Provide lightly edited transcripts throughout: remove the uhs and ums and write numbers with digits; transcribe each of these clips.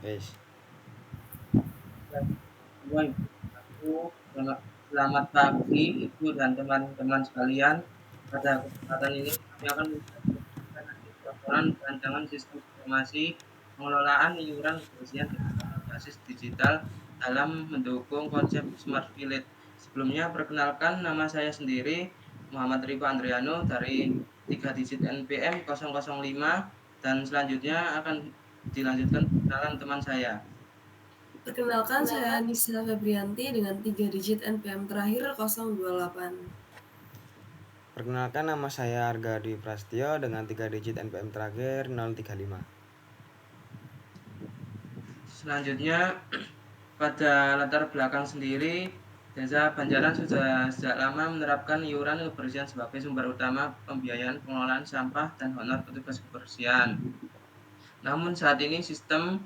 Wes. Woi, selamat pagi Ibu dan teman-teman sekalian. Pada kesempatan ini kami akan memberikan laporan rancangan sistem informasi pengelolaan iuran kebersihan desa berbasis digital dalam mendukung konsep Smart Village. Sebelumnya perkenalkan nama saya sendiri Muhammad Rifa Andriano dari 3 digit NPM 005 dan selanjutnya akan dilanjutkan perkenalan teman saya. Perkenalkan, saya Nisa Febrianti dengan 3 digit NPM terakhir 028. Perkenalkan nama saya Arga Dwi Prastio dengan 3 digit NPM terakhir 035. Selanjutnya pada latar belakang sendiri, Desa Banjaran sudah sejak lama menerapkan iuran kebersihan sebagai sumber utama pembiayaan pengelolaan sampah dan honor petugas kebersihan. Namun saat ini sistem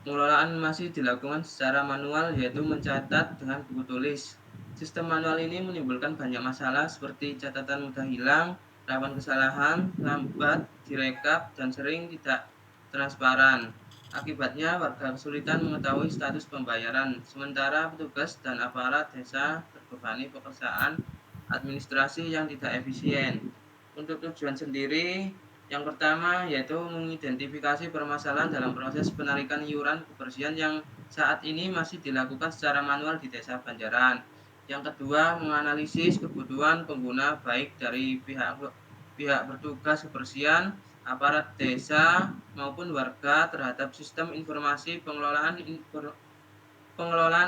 pengelolaan masih dilakukan secara manual, yaitu mencatat dengan buku tulis. Sistem manual ini menimbulkan banyak masalah seperti catatan mudah hilang, rawan kesalahan, lambat direkap, dan sering tidak transparan. Akibatnya warga kesulitan mengetahui status pembayaran, sementara petugas dan aparat desa terbebani pekerjaan administrasi yang tidak efisien. Untuk tujuan sendiri, yang pertama yaitu mengidentifikasi permasalahan dalam proses penarikan iuran kebersihan yang saat ini masih dilakukan secara manual di Desa Banjaran. Yang kedua, menganalisis kebutuhan pengguna baik dari pihak bertugas kebersihan, aparat desa maupun warga terhadap sistem informasi pengelolaan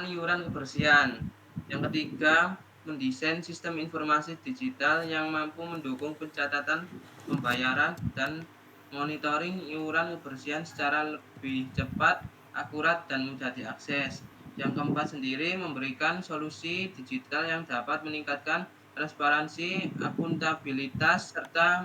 iuran kebersihan. Yang ketiga, mendesain sistem informasi digital yang mampu mendukung pencatatan, pembayaran, dan monitoring iuran kebersihan secara lebih cepat, akurat, dan mudah diakses. Yang keempat sendiri memberikan solusi digital yang dapat meningkatkan transparansi, akuntabilitas, serta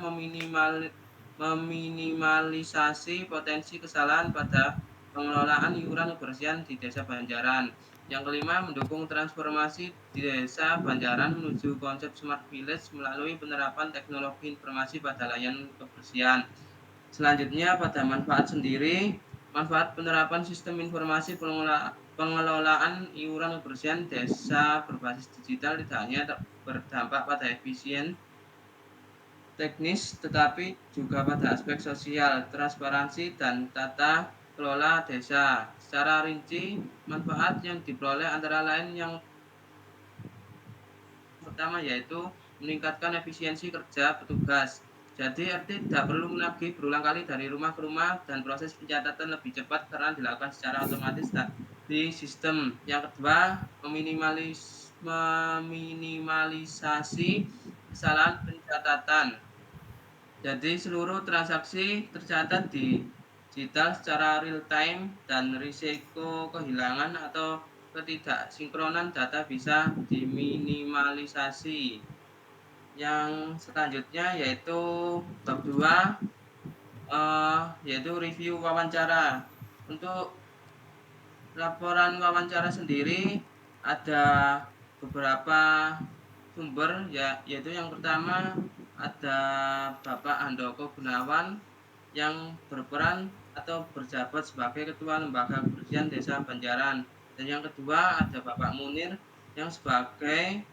meminimalisasi potensi kesalahan pada pengelolaan iuran kebersihan di Desa Banjaran. Yang kelima, mendukung transformasi di Desa Banjaran menuju konsep Smart Village melalui penerapan teknologi informasi pada layanan kebersihan. Selanjutnya, pada manfaat sendiri, manfaat penerapan sistem informasi pengelolaan iuran kebersihan desa berbasis digital tidak hanya berdampak pada efisien teknis, tetapi juga pada aspek sosial, transparansi, dan tata kelola desa. Secara rinci, manfaat yang diperoleh antara lain yang pertama yaitu meningkatkan efisiensi kerja petugas. Jadi RT tidak perlu lagi berulang kali dari rumah ke rumah dan proses pencatatan lebih cepat karena dilakukan secara otomatis di sistem. Yang kedua, meminimalisasi kesalahan pencatatan. Jadi seluruh transaksi tercatat di digital secara real time dan risiko kehilangan atau ketidaksinkronan data bisa diminimalisasi. Yang selanjutnya yaitu bab 2 yaitu review wawancara. Untuk laporan wawancara sendiri ada beberapa sumber yaitu yang pertama ada Bapak Handoko Gunawan yang berperan atau berjabat sebagai Ketua Lembaga Kebersihan Desa Banjaran, dan yang kedua ada Bapak Munir yang sebagai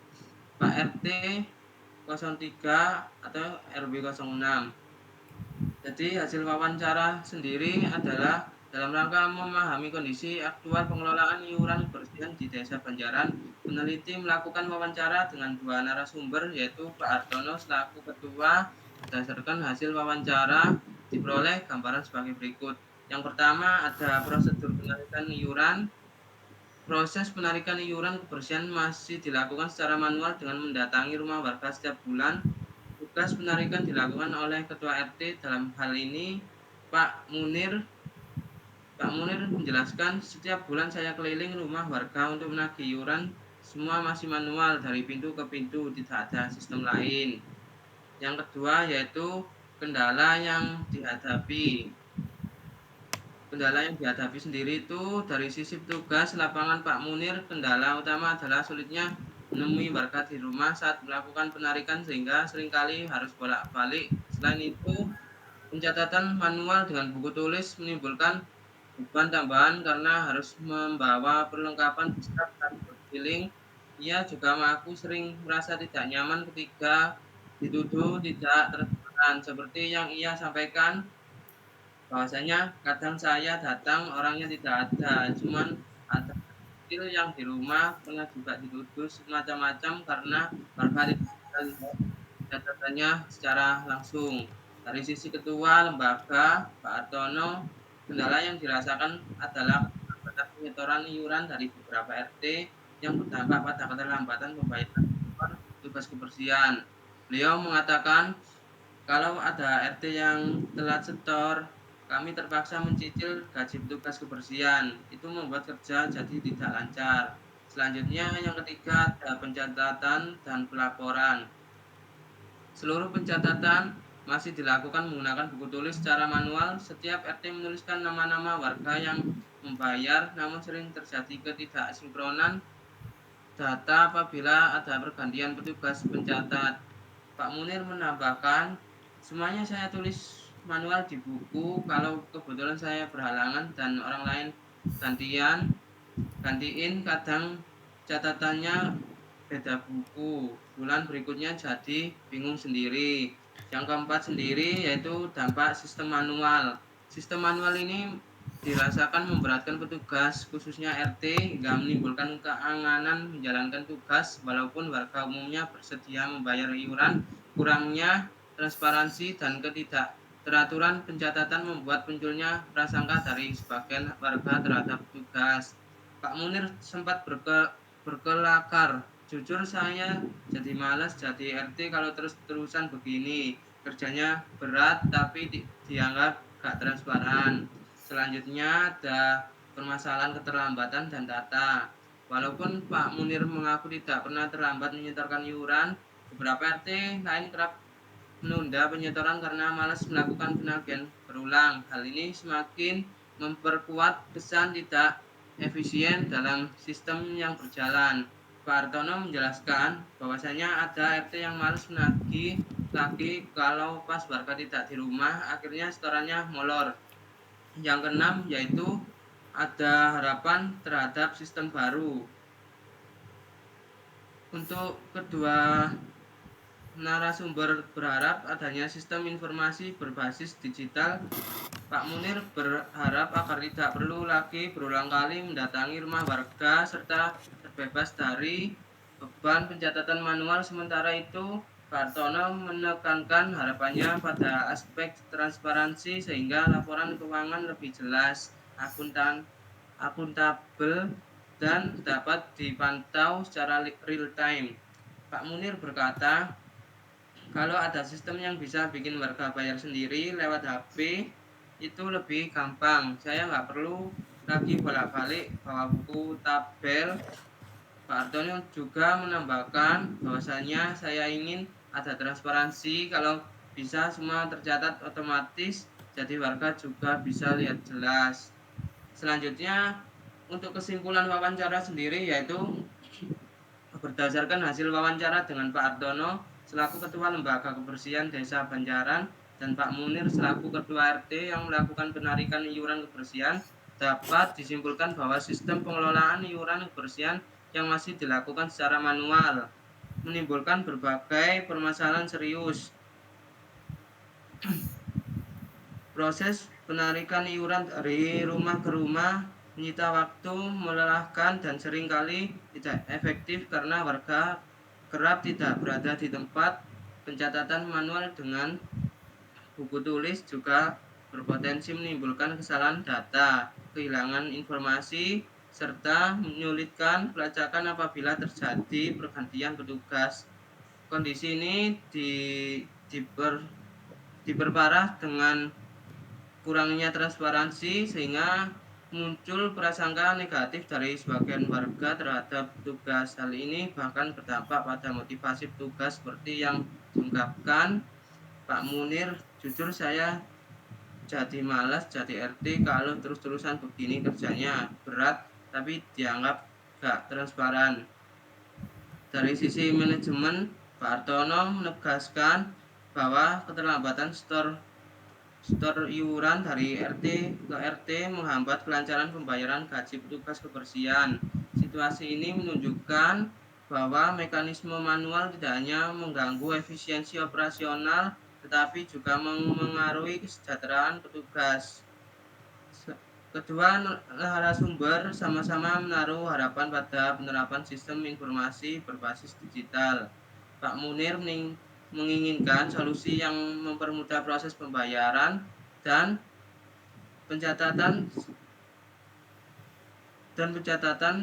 Pak RT 03 atau RW 06. Jadi hasil wawancara sendiri adalah dalam rangka memahami kondisi aktual pengelolaan iuran kebersihan di Desa Banjaran, peneliti melakukan wawancara dengan dua narasumber yaitu Pak Hartono selaku ketua. Berdasarkan hasil wawancara diperoleh gambaran sebagai berikut. Yang pertama ada prosedur penarikan iuran. Proses penarikan iuran kebersihan masih dilakukan secara manual dengan mendatangi rumah warga setiap bulan. Tugas penarikan dilakukan oleh Ketua RT, dalam hal ini Pak Munir. Pak Munir menjelaskan, setiap bulan saya keliling rumah warga untuk menagih iuran, semua masih manual dari pintu ke pintu, tidak ada sistem lain. Yang kedua yaitu kendala yang dihadapi. Kendala yang dihadapi sendiri itu dari sisi petugas lapangan Pak Munir, kendala utama adalah sulitnya menemui warga di rumah saat melakukan penarikan sehingga seringkali harus bolak-balik. Selain itu, pencatatan manual dengan buku tulis menimbulkan beban tambahan karena harus membawa perlengkapan besar dan berkeliling. Ia juga mengaku sering merasa tidak nyaman ketika dituduh tidak transparan. Seperti yang ia sampaikan, bahwasanya kadang saya datang orangnya tidak ada, cuman ada kecil yang di rumah pernah juga dituduh semacam-macam karena warga tidak bisa lihat catatannya secara langsung. Dari sisi ketua lembaga, Pak Hartono, kendala yang dirasakan adalah keterlambatan penyetoran iuran dari beberapa RT yang berdampak pada keterlambatan pembayaran tugas kebersihan. Beliau mengatakan kalau ada RT yang telat setor, kami terpaksa mencicil gaji petugas kebersihan. Itu membuat kerja jadi tidak lancar. Selanjutnya yang ketiga ada pencatatan dan pelaporan. Seluruh pencatatan masih dilakukan menggunakan buku tulis secara manual. Setiap RT menuliskan nama-nama warga yang membayar, namun sering terjadi ketidaksinkronan data apabila ada pergantian petugas pencatat. Pak Munir menambahkan, semuanya saya tulis manual di buku. Kalau kebetulan saya berhalangan dan orang lain gantiin, kadang catatannya beda buku. Bulan berikutnya jadi bingung sendiri. Yang keempat sendiri yaitu dampak sistem manual. Sistem manual ini dirasakan memberatkan petugas, khususnya RT, hingga menimbulkan keanganan menjalankan tugas walaupun warga umumnya bersedia membayar iuran. Kurangnya transparansi dan ketidakteraturan pencatatan membuat munculnya prasangka dari sebagian warga terhadap petugas. Pak Munir sempat berkelakar, jujur saya jadi malas jadi RT kalau terus-terusan begini. Kerjanya berat tapi dianggap gak transparan. Selanjutnya ada permasalahan keterlambatan dan data. Walaupun Pak Munir mengaku tidak pernah terlambat menyetorkan iuran, beberapa RT lain kerap menunda penyetoran karena malas melakukan penagihan berulang. Hal ini semakin memperkuat kesan tidak efisien dalam sistem yang berjalan. Pak Hartono menjelaskan bahwasanya ada RT yang malas menagih lagi kalau pas warga tidak di rumah, akhirnya setorannya molor. Yang keenam yaitu ada harapan terhadap sistem baru. Untuk kedua narasumber berharap adanya sistem informasi berbasis digital. Pak Munir berharap agar tidak perlu lagi berulang kali mendatangi rumah warga serta terbebas dari beban pencatatan manual. Sementara itu, Pak Hartono menekankan harapannya pada aspek transparansi sehingga laporan keuangan lebih jelas, akuntabel, dan dapat dipantau secara real time. Pak Munir berkata, kalau ada sistem yang bisa bikin warga bayar sendiri lewat HP, itu lebih gampang. Saya nggak perlu lagi bolak-balik bawa buku tabel. Pak Hartono juga menambahkan bahwasanya saya ingin ada transparansi, kalau bisa semua tercatat otomatis, jadi warga juga bisa lihat jelas. Selanjutnya, untuk kesimpulan wawancara sendiri yaitu berdasarkan hasil wawancara dengan Pak Hartono selaku Ketua Lembaga Kebersihan Desa Banjaran dan Pak Munir selaku Ketua RT yang melakukan penarikan iuran kebersihan, dapat disimpulkan bahwa sistem pengelolaan iuran kebersihan yang masih dilakukan secara manual menimbulkan berbagai permasalahan serius. Proses penarikan iuran dari rumah ke rumah menyita waktu, melelahkan, dan seringkali tidak efektif karena warga kerap tidak berada di tempat. Pencatatan manual dengan buku tulis juga berpotensi menimbulkan kesalahan data, kehilangan informasi, serta menyulitkan pelacakan apabila terjadi pergantian petugas. Kondisi ini diperparah dengan kurangnya transparansi sehingga muncul prasangka negatif dari sebagian warga terhadap petugas. Hal ini bahkan berdampak pada motivasi petugas seperti yang diungkapkan Pak Munir, jujur saya jadi malas jadi RT kalau terus-terusan begini kerjanya berat tapi dianggap gak transparan. Dari sisi manajemen, Pak Hartono menegaskan bahwa keterlambatan setor iuran dari RT ke RT menghambat kelancaran pembayaran gaji petugas kebersihan. Situasi ini menunjukkan bahwa mekanisme manual tidak hanya mengganggu efisiensi operasional, tetapi juga mengaruhi kesejahteraan petugas. Kedua narasumber sama-sama menaruh harapan pada penerapan sistem informasi berbasis digital. Pak Munir menginginkan solusi yang mempermudah proses pembayaran dan pencatatan,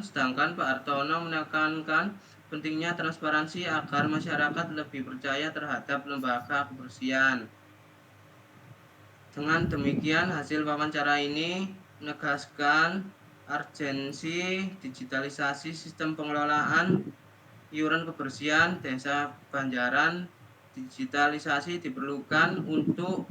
sedangkan Pak Hartono menekankan pentingnya transparansi agar masyarakat lebih percaya terhadap lembaga kebersihan. Dengan demikian, hasil wawancara ini menegaskan urgensi digitalisasi sistem pengelolaan iuran kebersihan Desa Banjaran. Digitalisasi diperlukan untuk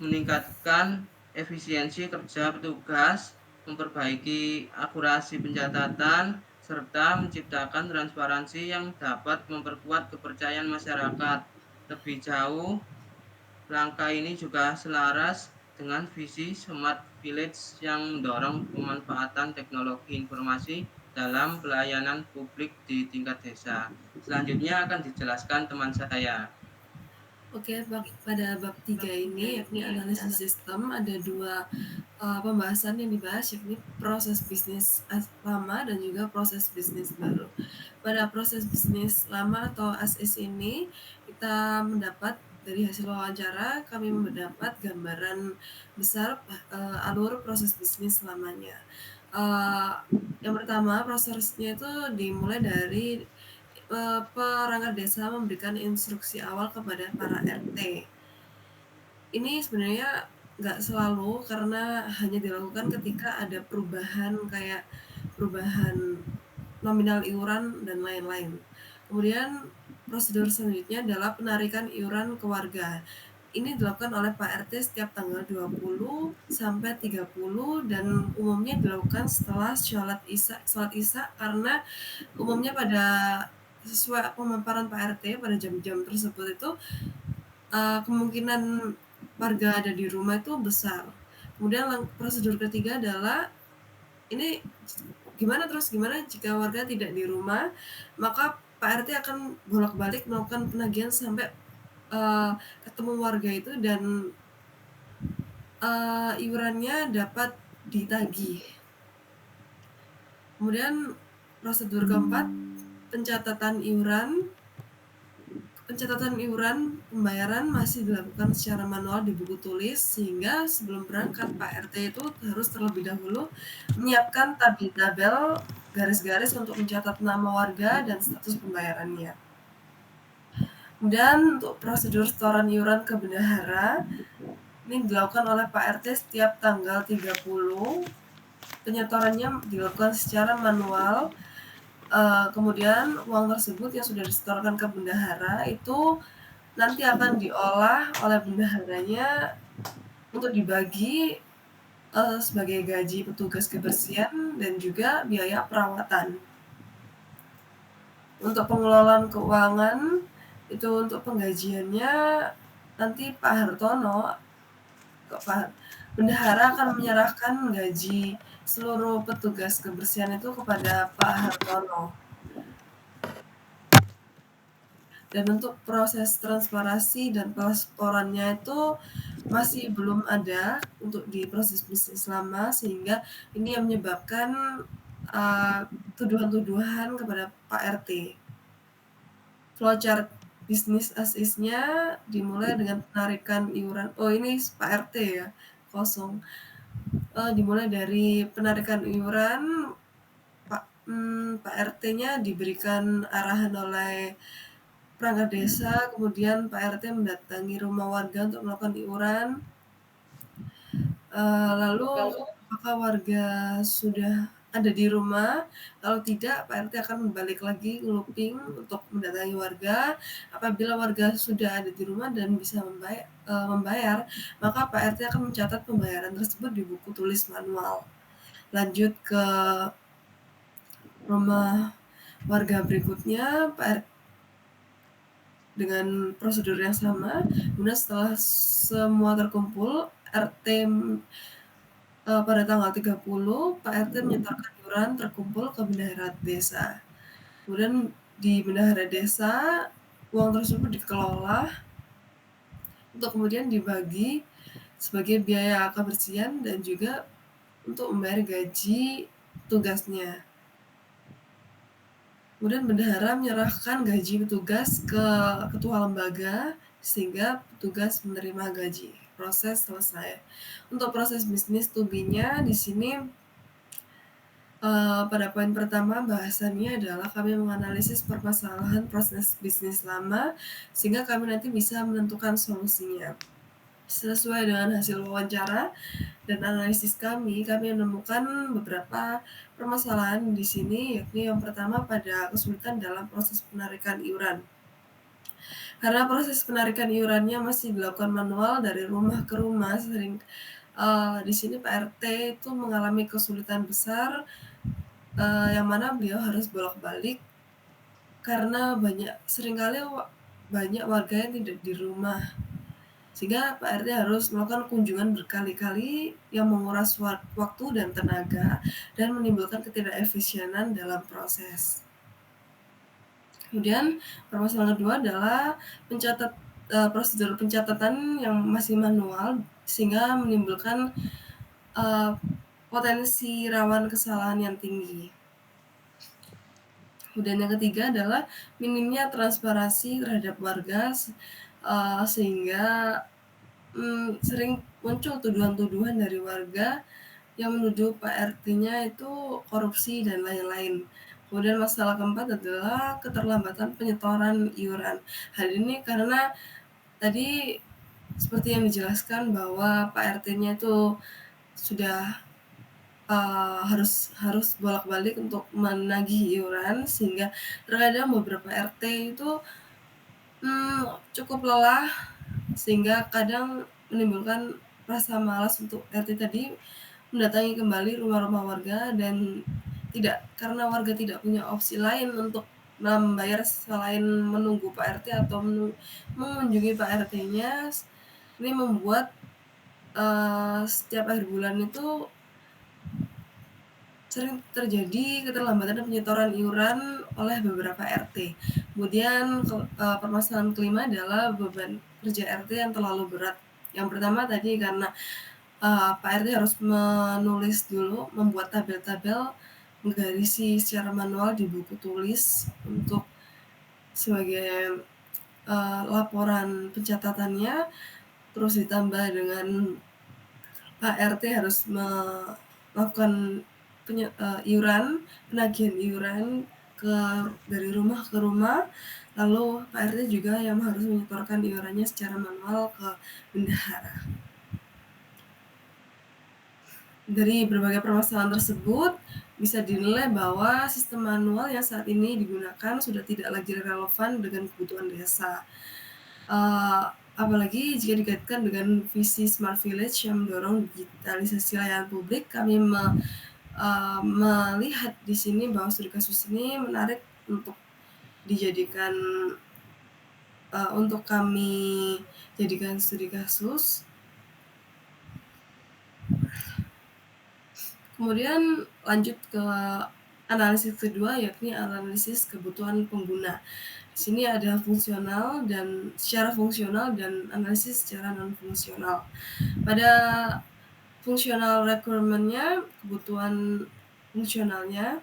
meningkatkan efisiensi kerja petugas, memperbaiki akurasi pencatatan, serta menciptakan transparansi yang dapat memperkuat kepercayaan masyarakat. Lebih jauh, langkah ini juga selaras dengan visi Smart Village yang mendorong pemanfaatan teknologi informasi dalam pelayanan publik di tingkat desa. Selanjutnya akan dijelaskan teman saya. Oke, pada bab 3 ini yakni analisis sistem ada dua pembahasan yang dibahas, yakni proses bisnis lama dan juga proses bisnis baru. Pada proses bisnis lama atau ASIS ini kita mendapat dari hasil wawancara, kami mendapat gambaran besar alur proses bisnis lamanya. Yang pertama, prosesnya itu dimulai dari perangkat desa memberikan instruksi awal kepada para RT. Ini sebenarnya nggak selalu, karena hanya dilakukan ketika ada perubahan kayak perubahan nominal iuran dan lain-lain. Kemudian prosedur selanjutnya adalah penarikan iuran ke warga. Ini dilakukan oleh Pak RT setiap tanggal 20 sampai 30 dan umumnya dilakukan setelah sholat isya karena umumnya pada sesuai pemaparan Pak RT pada jam-jam tersebut itu kemungkinan warga ada di rumah itu besar. Kemudian prosedur ketiga adalah ini gimana jika warga tidak di rumah, maka Pak RT akan bolak-balik melakukan penagihan sampai ketemu warga itu dan iurannya dapat ditagih. Kemudian prosedur keempat, pencatatan iuran pembayaran masih dilakukan secara manual di buku tulis, sehingga sebelum berangkat Pak RT itu harus terlebih dahulu menyiapkan tabel garis-garis untuk mencatat nama warga dan status pembayarannya. Kemudian untuk prosedur setoran iuran ke bendahara ini dilakukan oleh Pak RT setiap tanggal 30. Penyetorannya dilakukan secara manual. Kemudian uang tersebut yang sudah disetorkan ke bendahara itu nanti akan diolah oleh bendaharanya untuk dibagi sebagai gaji petugas kebersihan dan juga biaya perawatan. Untuk pengelolaan keuangan itu untuk penggajiannya nanti Pak Hartono, bendahara akan menyerahkan gaji seluruh petugas kebersihan itu kepada Pak Hartono. Dan untuk proses transparansi dan pelaporannya itu masih belum ada untuk di proses bisnis lama, sehingga ini yang menyebabkan tuduhan-tuduhan kepada Pak RT. Flowchart bisnis ASIS-nya dimulai dengan penarikan iuran. Oh, ini Pak RT ya, kosong. Dimulai dari penarikan iuran, Pak RT-nya diberikan arahan oleh perangkat desa, kemudian Pak RT mendatangi rumah warga untuk melakukan iuran. Lalu apakah warga sudah ada di rumah? Kalau tidak, Pak RT akan balik lagi ngeluping untuk mendatangi warga. Apabila warga sudah ada di rumah dan bisa membayar, maka Pak RT akan mencatat pembayaran tersebut di buku tulis manual. Lanjut ke rumah warga berikutnya, dengan prosedur yang sama. Kemudian setelah semua terkumpul, pada tanggal 30, Pak RT menyetorkan iuran terkumpul ke bendahara desa. Kemudian di bendahara desa, uang tersebut dikelola untuk kemudian dibagi sebagai biaya kebersihan dan juga untuk membayar gaji tugasnya. Kemudian bendahara menyerahkan gaji petugas ke ketua lembaga sehingga petugas menerima gaji. Proses selesai. Untuk proses bisnis tubinya di sini pada poin pertama bahasannya adalah kami menganalisis permasalahan proses bisnis lama sehingga kami nanti bisa menentukan solusinya. Sesuai dengan hasil wawancara dan analisis kami menemukan beberapa permasalahan di sini, yakni yang pertama pada kesulitan dalam proses penarikan iuran. Karena proses penarikan iurannya masih dilakukan manual dari rumah ke rumah, di sini Pak RT itu mengalami kesulitan besar, yang mana beliau harus bolak-balik karena seringkali banyak warga yang tidak di rumah. Sehingga Pak RT harus melakukan kunjungan berkali-kali yang menguras waktu dan tenaga dan menimbulkan ketidakefisienan dalam proses. Kemudian permasalahan kedua adalah prosedur pencatatan yang masih manual sehingga menimbulkan potensi rawan kesalahan yang tinggi. Kemudian yang ketiga adalah minimnya transparansi terhadap warga sehingga sering muncul tuduhan-tuduhan dari warga yang menuduh Pak RT-nya itu korupsi dan lain-lain. Kemudian masalah keempat adalah keterlambatan penyetoran iuran. Hal ini karena tadi seperti yang dijelaskan bahwa Pak RT-nya itu sudah harus bolak-balik untuk menagih iuran sehingga terkadang beberapa RT itu cukup lelah sehingga kadang menimbulkan rasa malas untuk RT tadi mendatangi kembali rumah-rumah warga dan karena warga tidak punya opsi lain untuk membayar selain menunggu Pak RT atau mengunjungi Pak RT-nya. Ini membuat setiap akhir bulan itu sering terjadi keterlambatan penyetoran iuran oleh beberapa RT. Kemudian permasalahan kelima adalah beban kerja RT yang terlalu berat. Yang pertama tadi karena Pak RT harus membuat tabel-tabel, menggarisi secara manual di buku tulis untuk sebagai laporan pencatatannya, terus ditambah dengan Pak RT harus melakukan penagihan iuran dari rumah ke rumah, lalu Pak RT juga yang harus menyetorkan iurannya secara manual ke bendahara. Dari berbagai permasalahan tersebut, bisa dinilai bahwa sistem manual yang saat ini digunakan sudah tidak lagi relevan dengan kebutuhan desa. Apalagi jika dikaitkan dengan visi Smart Village yang mendorong digitalisasi layanan publik, kami melihat di sini bahwa studi kasus ini menarik untuk dijadikan untuk kami jadikan studi kasus. Kemudian lanjut ke analisis kedua, yakni analisis kebutuhan pengguna. Di sini ada fungsional dan secara fungsional dan analisis secara non fungsional. Pada fungsional requirement-nya, kebutuhan fungsionalnya,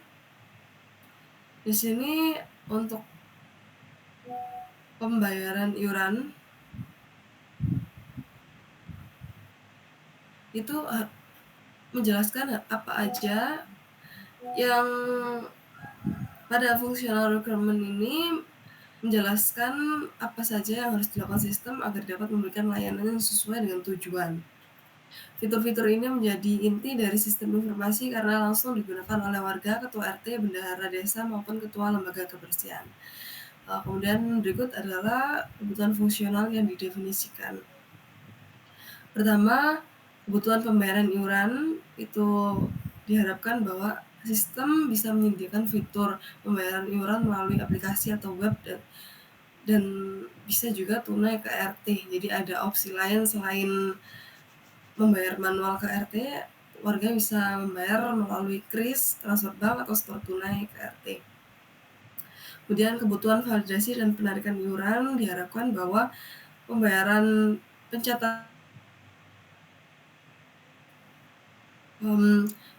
di sini untuk pembayaran iuran itu menjelaskan apa aja yang pada fungsional requirement ini menjelaskan apa saja yang harus dilakukan sistem agar dapat memberikan layanan yang sesuai dengan tujuan. Fitur-fitur ini menjadi inti dari sistem informasi karena langsung digunakan oleh warga, ketua RT, bendahara desa, maupun ketua lembaga kebersihan. Kemudian berikut adalah kebutuhan fungsional yang didefinisikan. Pertama, kebutuhan pembayaran iuran itu diharapkan bahwa sistem bisa menyediakan fitur pembayaran iuran melalui aplikasi atau web dan bisa juga tunai ke RT. Jadi ada opsi lain selain membayar manual ke RT, warga bisa membayar melalui kris, transfer bank, atau setor tunai ke RT. Kemudian kebutuhan validasi dan penarikan iuran diharapkan bahwa pembayaran pencatatan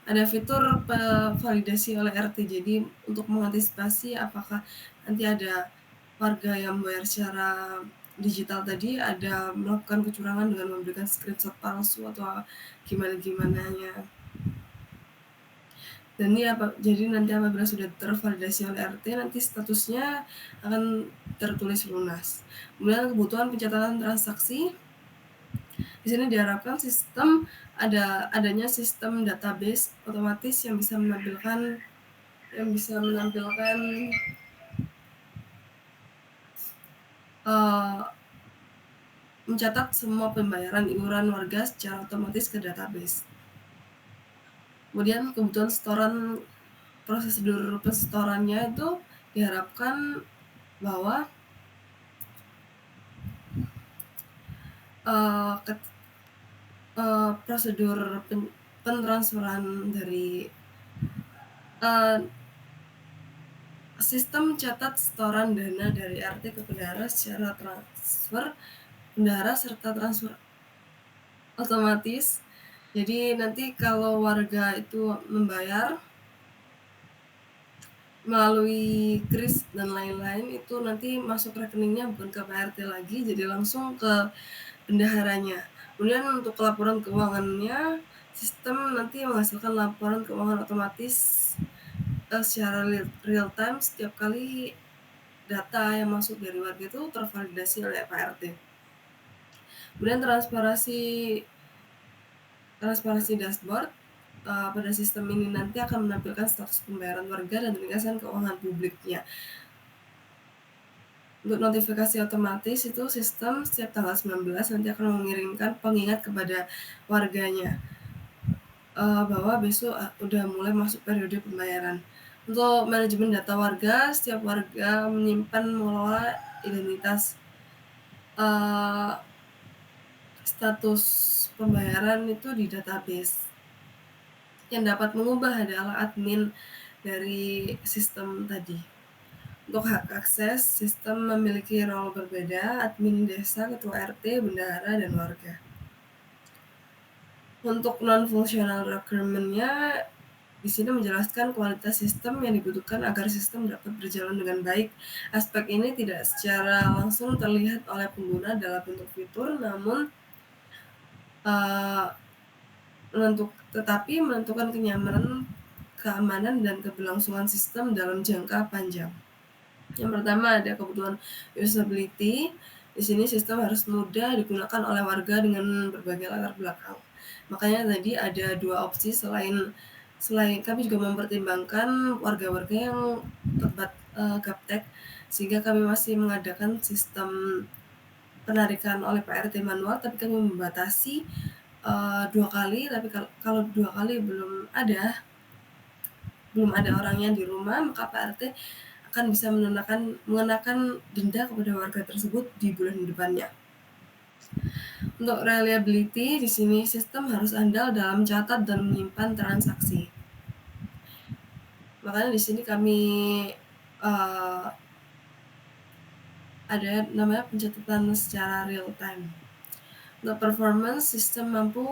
ada fitur validasi oleh RT. Jadi untuk mengantisipasi apakah nanti ada warga yang membayar secara digital tadi ada melakukan kecurangan dengan memberikan screenshot palsu atau gimana-gimananya. Dan ini jadi nanti apabila sudah tervalidasi oleh RT, nanti statusnya akan tertulis lunas. Kemudian kebutuhan pencatatan transaksi. Di sini diharapkan adanya sistem database otomatis yang bisa menampilkan mencatat semua pembayaran iuran warga secara otomatis ke database. Kemudian kebutuhan prosedur pensetorannya itu diharapkan bahwa prosedur pentransferan dari sistem catat setoran dana dari RT ke bendahara secara bendahara serta transfer otomatis. Jadi nanti kalau warga itu membayar melalui kris dan lain-lain, itu nanti masuk rekeningnya bukan ke PRT lagi, jadi langsung ke bendaharanya. Kemudian untuk laporan keuangannya, sistem nanti menghasilkan laporan keuangan otomatis secara real time setiap kali data yang masuk dari warga itu tervalidasi oleh PRT. Kemudian transparansi dashboard pada sistem ini nanti akan menampilkan status pembayaran warga dan ringkasan keuangan publiknya. Untuk notifikasi otomatis itu sistem setiap tanggal 19 nanti akan mengirimkan pengingat kepada warganya bahwa besok udah mulai masuk periode pembayaran. Untuk manajemen data warga, setiap warga menyimpan mengelola identitas status pembayaran itu di database. Yang dapat mengubah adalah admin dari sistem tadi. Untuk hak akses, sistem memiliki role berbeda, admin desa, ketua RT, bendahara, dan warga. Untuk non-functional requirement-nya, di sini menjelaskan kualitas sistem yang dibutuhkan agar sistem dapat berjalan dengan baik. Aspek ini tidak secara langsung terlihat oleh pengguna dalam bentuk fitur, namun tetapi menentukan kenyamanan, keamanan, dan keberlangsungan sistem dalam jangka panjang. Yang pertama ada kebutuhan usability. Di sini sistem harus mudah digunakan oleh warga dengan berbagai latar belakang. Makanya tadi ada dua opsi selain kami juga mempertimbangkan warga-warga yang tempat gaptek, sehingga kami masih mengadakan sistem penarikan oleh PRT manual, tapi kami membatasi 2 kali. Tapi kalau 2 kali belum ada orangnya di rumah, maka PRT akan bisa mengenakan denda kepada warga tersebut di bulan depannya. Untuk reliability, di sini sistem harus andal dalam mencatat dan menyimpan transaksi. Makanya di sini kami ada namanya pencatatan secara real time. Untuk performance, sistem mampu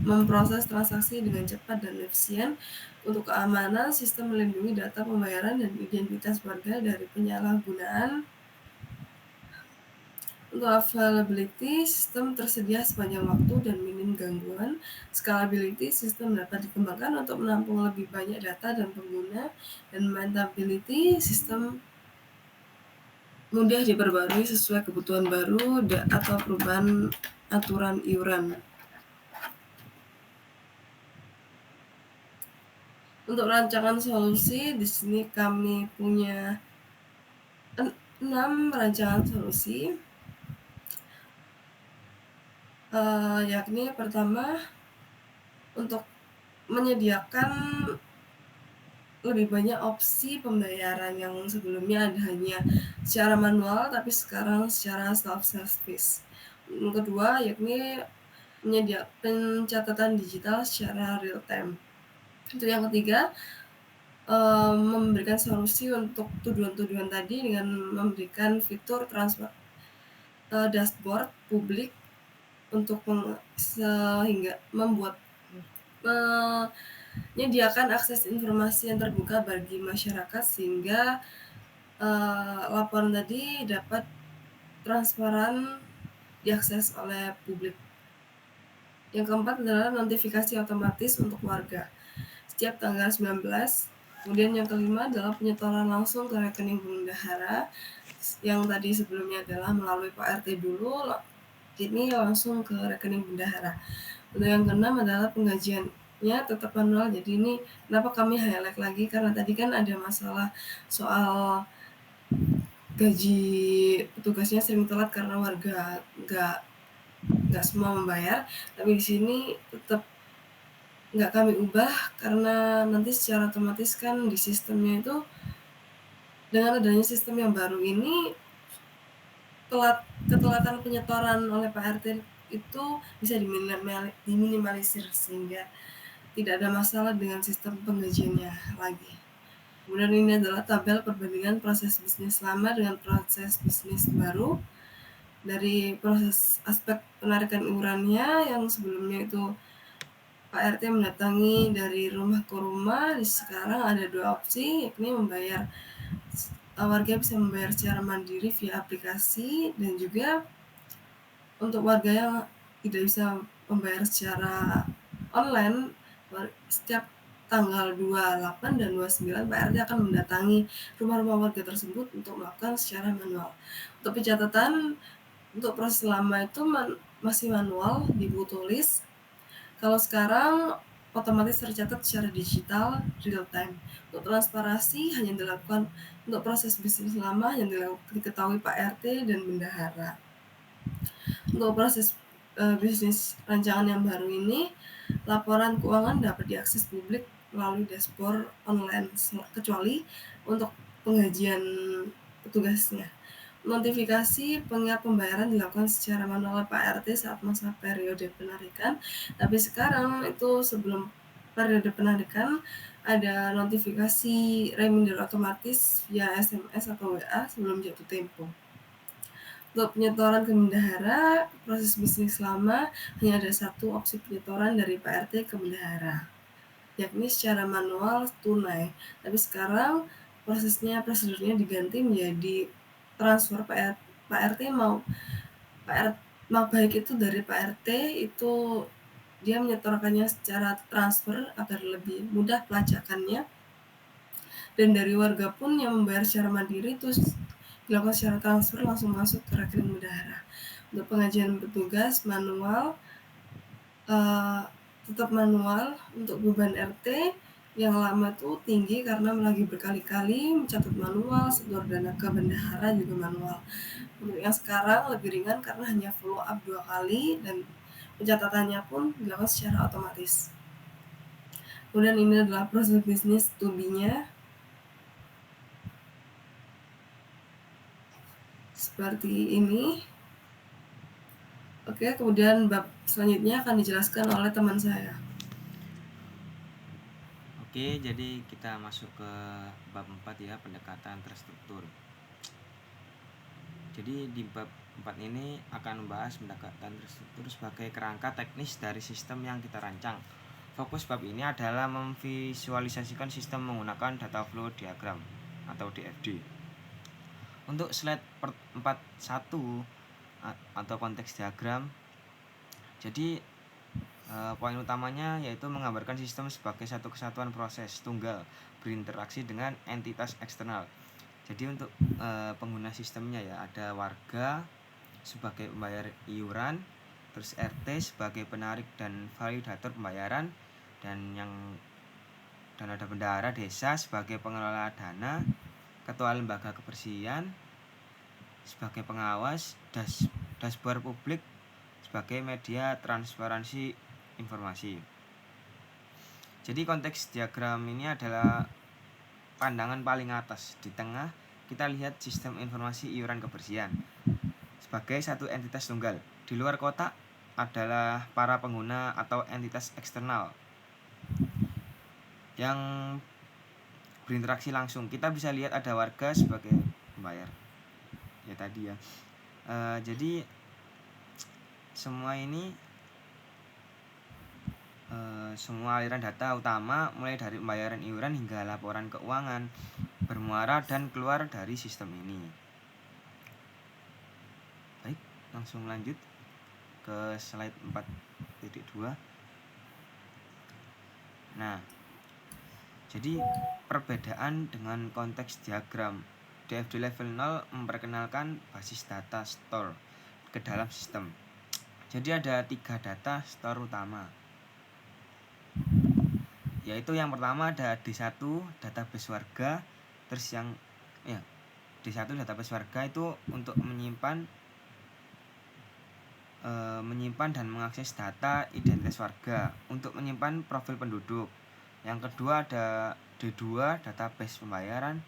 memproses transaksi dengan cepat dan efisien. Untuk keamanan, sistem melindungi data pembayaran dan identitas warga dari penyalahgunaan. Untuk availability, sistem tersedia sepanjang waktu dan minim gangguan. Scalability, sistem dapat dikembangkan untuk menampung lebih banyak data dan pengguna. Dan maintainability, sistem mudah diperbarui sesuai kebutuhan baru atau perubahan aturan iuran. Untuk rancangan solusi, di sini kami punya 6 rancangan solusi, yakni pertama untuk menyediakan lebih banyak opsi pembayaran yang sebelumnya ada hanya secara manual tapi sekarang secara self service. Yang kedua yakni menyediakan pencatatan digital secara real time. Itu yang ketiga, memberikan solusi untuk tuduhan-tuduhan tadi dengan memberikan fitur transfer dashboard publik untuk sehingga membuat menyediakan akses informasi yang terbuka bagi masyarakat sehingga laporan tadi dapat transparan diakses oleh publik. Yang keempat adalah notifikasi otomatis untuk warga setiap tanggal 19. Kemudian yang kelima adalah penyetoran langsung ke rekening bendahara yang tadi sebelumnya adalah melalui Pak RT dulu, ini langsung ke rekening bendahara. Untuk yang keenam adalah penggajiannya tetap manual. Jadi ini kenapa kami highlight lagi, karena tadi kan ada masalah soal gaji petugasnya sering telat karena warga nggak semua membayar, tapi di sini tetap nggak kami ubah karena nanti secara otomatis kan di sistemnya itu dengan adanya sistem yang baru ini ketelatan penyetoran oleh Pak RT itu bisa diminimalisir sehingga tidak ada masalah dengan sistem penggajiannya lagi. Kemudian ini adalah tabel perbandingan proses bisnis lama dengan proses bisnis baru. Dari proses aspek penarikan iurannya yang sebelumnya itu Pak RT mendatangi dari rumah ke rumah, sekarang ada dua opsi, yakni warga bisa membayar secara mandiri via aplikasi, dan juga untuk warga yang tidak bisa membayar secara online, setiap tanggal 28 dan 29 Pak RT akan mendatangi rumah-rumah warga tersebut untuk melakukan secara manual. Untuk pencatatan untuk proses lama itu masih manual di buku tulis. Kalau sekarang otomatis tercatat secara digital real time. Untuk transparansi hanya dilakukan untuk proses bisnis lama yang diketahui Pak RT dan bendahara. Untuk proses bisnis rancangan yang baru ini, laporan keuangan dapat diakses publik melalui dashboard online kecuali untuk penggajian petugasnya. Notifikasi pengingat pembayaran dilakukan secara manual oleh Pak RT saat masa periode penarikan, tapi sekarang itu sebelum periode penarikan ada notifikasi reminder otomatis via SMS atau WA sebelum jatuh tempo. Untuk penyetoran ke bendahara, proses bisnis lama hanya ada satu opsi penyetoran dari Pak RT ke bendahara, yakni secara manual tunai. Tapi sekarang prosedurnya diganti menjadi transfer Pak RT mau baik itu dari Pak RT itu dia menyetorkannya secara transfer agar lebih mudah pelacakannya, dan dari warga pun yang membayar secara mandiri itu dilakukan secara transfer langsung masuk ke rekening bendahara. Untuk pengajian petugas manual, tetap manual. Untuk beban RT yang lama tuh tinggi karena lagi berkali-kali mencatat manual, setor dana ke bendahara juga manual. Untuk yang sekarang lebih ringan karena hanya follow up 2 kali dan pencatatannya pun dilakukan secara otomatis. Kemudian ini adalah proses bisnis to be-nya. Seperti ini. Oke, kemudian bab selanjutnya akan dijelaskan oleh teman saya. Oke, jadi kita masuk ke bab 4 ya, pendekatan terstruktur. Jadi di bab 4 ini akan membahas pendekatan terstruktur sebagai kerangka teknis dari sistem yang kita rancang. Fokus bab ini adalah memvisualisasikan sistem menggunakan data flow diagram atau DFD. Untuk slide 41 atau konteks diagram, jadi poin utamanya yaitu menggambarkan sistem sebagai satu kesatuan proses tunggal berinteraksi dengan entitas eksternal. Jadi untuk pengguna sistemnya ya ada warga sebagai pembayar iuran, terus RT sebagai penarik dan validator pembayaran, dan ada bendahara desa sebagai pengelola dana, ketua lembaga kebersihan sebagai pengawas, dashboard publik sebagai media transparansi informasi. Jadi konteks diagram ini adalah pandangan paling atas. Di tengah kita lihat sistem informasi iuran kebersihan sebagai satu entitas tunggal. Di luar kotak adalah para pengguna atau entitas eksternal yang berinteraksi langsung. Kita bisa lihat ada warga sebagai pembayar. Ya tadi ya. Jadi semua ini semua aliran data utama mulai dari pembayaran iuran hingga laporan keuangan bermuara dan keluar dari sistem ini. Baik, langsung lanjut ke slide 4.2. Nah, jadi perbedaan dengan konteks diagram. DFD level 0 memperkenalkan basis data store ke dalam sistem. Jadi ada 3 data store utama, yaitu yang pertama ada D1 database warga. Terus yang D1 database warga itu untuk menyimpan dan mengakses data identitas warga, untuk menyimpan profil penduduk. Yang kedua ada D2 database pembayaran,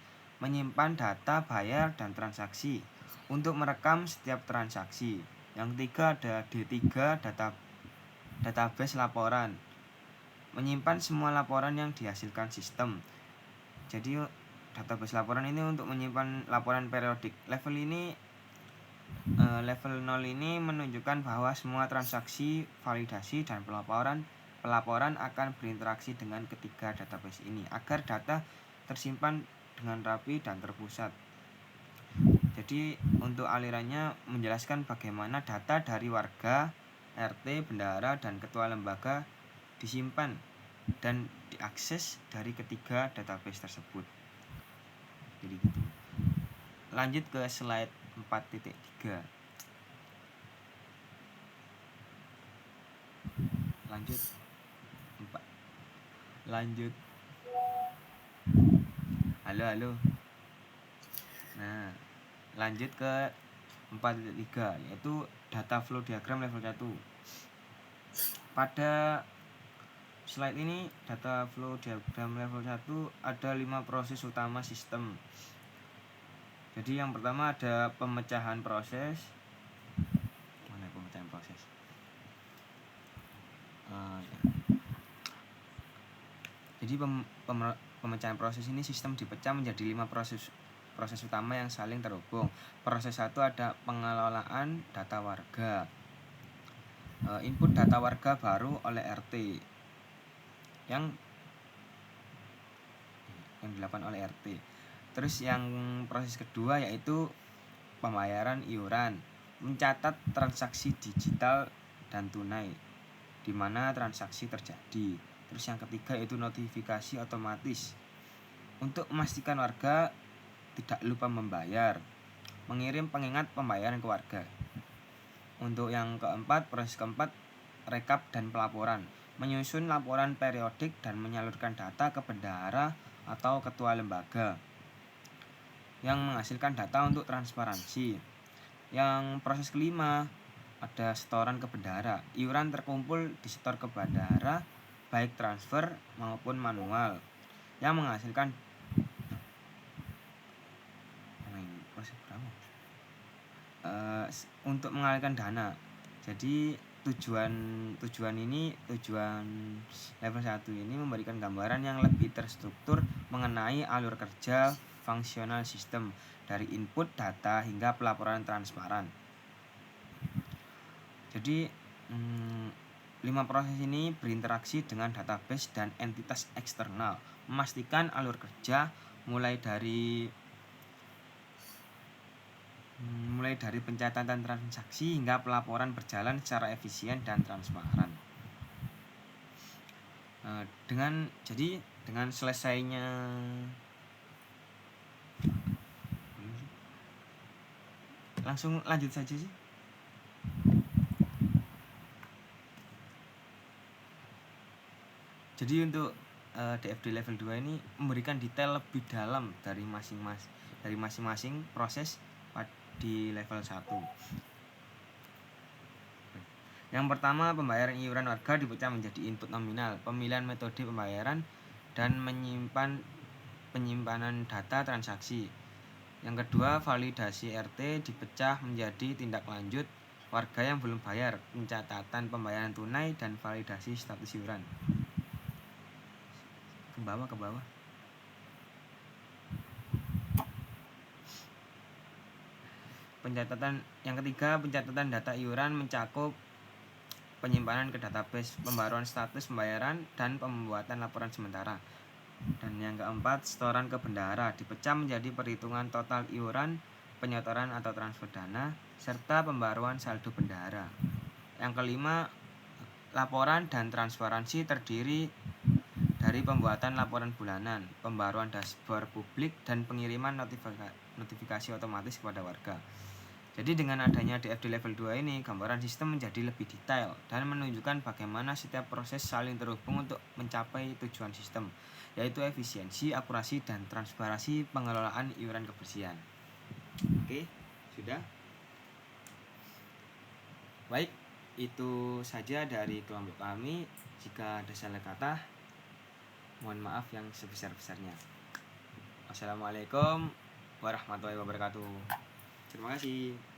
menyimpan data bayar dan transaksi untuk merekam setiap transaksi. Yang ketiga ada D3 database laporan, menyimpan semua laporan yang dihasilkan sistem. Jadi database laporan ini untuk menyimpan laporan periodik. Level 0 ini menunjukkan bahwa semua transaksi, validasi, dan pelaporan akan berinteraksi dengan ketiga database ini agar data tersimpan dengan rapi dan terpusat. Jadi untuk alirannya menjelaskan bagaimana data dari warga, RT, bendahara, dan ketua lembaga disimpan dan diakses dari ketiga database tersebut. Jadi gitu. Lanjut ke slide 4.3. Lanjut. Halo. Nah, lanjut ke 4.3, yaitu data flow diagram level 1. Pada slide ini data flow diagram level 1 ada 5 proses utama sistem. Jadi yang pertama ada pemecahan proses. Mana pemecahan proses? Jadi pemecahan proses ini sistem dipecah menjadi 5 proses utama yang saling terhubung. Proses 1 ada pengelolaan data warga. Input data warga baru oleh RT yang dilakukan oleh RT. Terus yang proses kedua yaitu pembayaran iuran, mencatat transaksi digital dan tunai di mana transaksi terjadi. Terus yang ketiga yaitu notifikasi otomatis untuk memastikan warga tidak lupa membayar, mengirim pengingat pembayaran ke warga. Untuk yang keempat, proses keempat, rekap dan pelaporan, menyusun laporan periodik dan menyalurkan data ke bendahara atau ketua lembaga yang menghasilkan data untuk transparansi. Yang proses kelima ada setoran ke bendahara, iuran terkumpul disetor ke bendahara baik transfer maupun manual yang menghasilkan untuk mengalirkan dana. Jadi tujuan level 1 ini memberikan gambaran yang lebih terstruktur mengenai alur kerja fungsional sistem dari input data hingga pelaporan transparan. Jadi 5 proses ini berinteraksi dengan database dan entitas eksternal, memastikan alur kerja mulai dari pencatatan transaksi hingga pelaporan berjalan secara efisien dan transparan. Dengan selesainya langsung lanjut saja sih. Jadi untuk DFD level 2 ini memberikan detail lebih dalam dari masing-masing proses di level 1. Yang pertama, pembayaran iuran warga dipecah menjadi input nominal, pemilihan metode pembayaran, dan menyimpan penyimpanan data transaksi. Yang kedua, validasi RT dipecah menjadi tindak lanjut warga yang belum bayar, pencatatan pembayaran tunai, dan validasi status iuran. Ke bawah. Yang ketiga, pencatatan data iuran mencakup penyimpanan ke database, pembaruan status pembayaran, dan pembuatan laporan sementara. Dan yang keempat, setoran ke bendahara dipecah menjadi perhitungan total iuran, penyotoran atau transfer dana, serta pembaruan saldo bendahara. Yang kelima, laporan dan transparansi terdiri dari pembuatan laporan bulanan, pembaruan dashboard publik, dan pengiriman notifikasi otomatis kepada warga. Jadi dengan adanya DFD level 2 ini, gambaran sistem menjadi lebih detail dan menunjukkan bagaimana setiap proses saling terhubung untuk mencapai tujuan sistem, yaitu efisiensi, akurasi, dan transparansi pengelolaan iuran kebersihan. Oke, sudah? Baik, itu saja dari kelompok kami. Jika ada salah kata, mohon maaf yang sebesar-besarnya. Wassalamualaikum warahmatullahi wabarakatuh. Terima kasih.